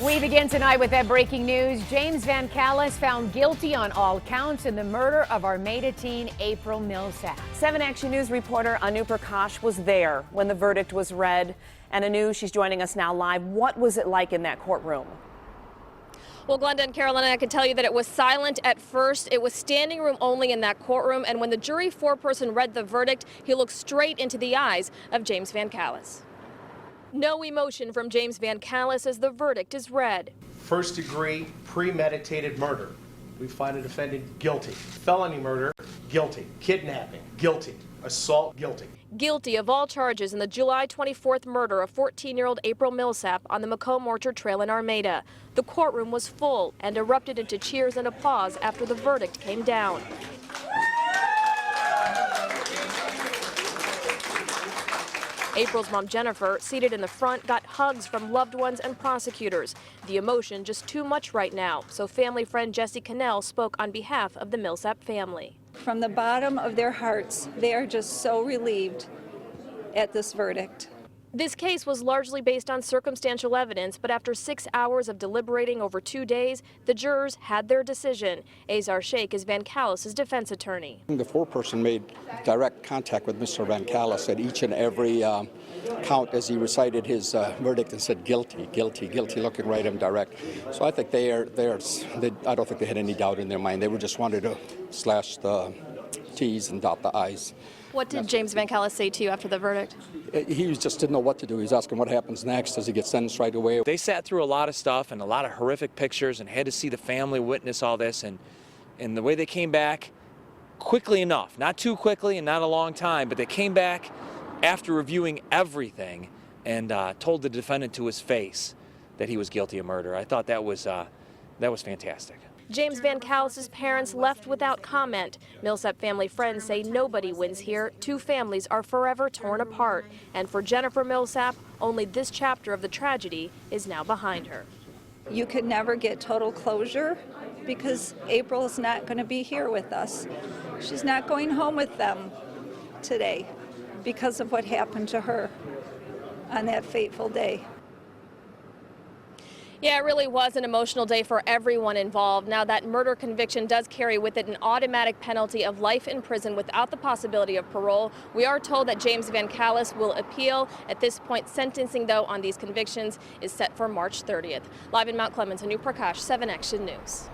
We begin tonight with that breaking news. Jame VanCallis found guilty on all counts in the murder of Armada teen April Millsap. 7 Action News reporter Anu Prakash was there when the verdict was read. And Anu, she's joining us now live. What was it like in that courtroom? Well, Glenda and Carolina, I can tell you that it was silent at first. It was standing room only in that courtroom. And when the jury foreperson read the verdict, he looked straight into the eyes of Jame VanCallis. No emotion from Jame VanCallis as the verdict is read. First degree premeditated murder. We find a defendant guilty. Felony murder, guilty. Kidnapping, guilty. Assault, guilty. Guilty of all charges in the July 24th murder of 14-year-old April Millsap on the Macomb Orchard Trail in Armada. The courtroom was full and erupted into cheers and applause after the verdict came down. April's mom, Jennifer, seated in the front, got hugs from loved ones and prosecutors. The emotion just too much right now, so family friend Jessie Cannell spoke on behalf of the Millsap family. From the bottom of their hearts, they are just so relieved at this verdict. This case was largely based on circumstantial evidence, but after 6 hours of deliberating over 2 days, the jurors had their decision. Azar Sheikh is VanCallis' defense attorney. The foreperson made direct contact with Mr. VanCallis at each and every count as he recited his verdict and said guilty, guilty, guilty, looking right at him direct. So I think I don't think they had any doubt in their mind. They were just wanted to slash the T's and dot the I's. What did Jame VanCallis say to you after the verdict? He just didn't know what to do. He was asking what happens next. Does he get sentenced right away? They sat through a lot of stuff and a lot of horrific pictures and had to see the family witness all this. And the way they came back quickly enough, not too quickly and not a long time, but they came back after reviewing everything and told the defendant to his face that he was guilty of murder. I thought that was fantastic. Jame VanCallis' parents left without comment. Millsap family friends say nobody wins here. Two families are forever torn apart. And for Jennifer Millsap, only this chapter of the tragedy is now behind her. You could never get total closure because April is not going to be here with us. She's not going home with them today because of what happened to her on that fateful day. Yeah, it really was an emotional day for everyone involved. Now, that murder conviction does carry with it an automatic penalty of life in prison without the possibility of parole. We are told that Jame VanCallis will appeal. At this point, sentencing, though, on these convictions is set for March 30th. Live in Mount Clemens, Anu Prakash, 7 Action News.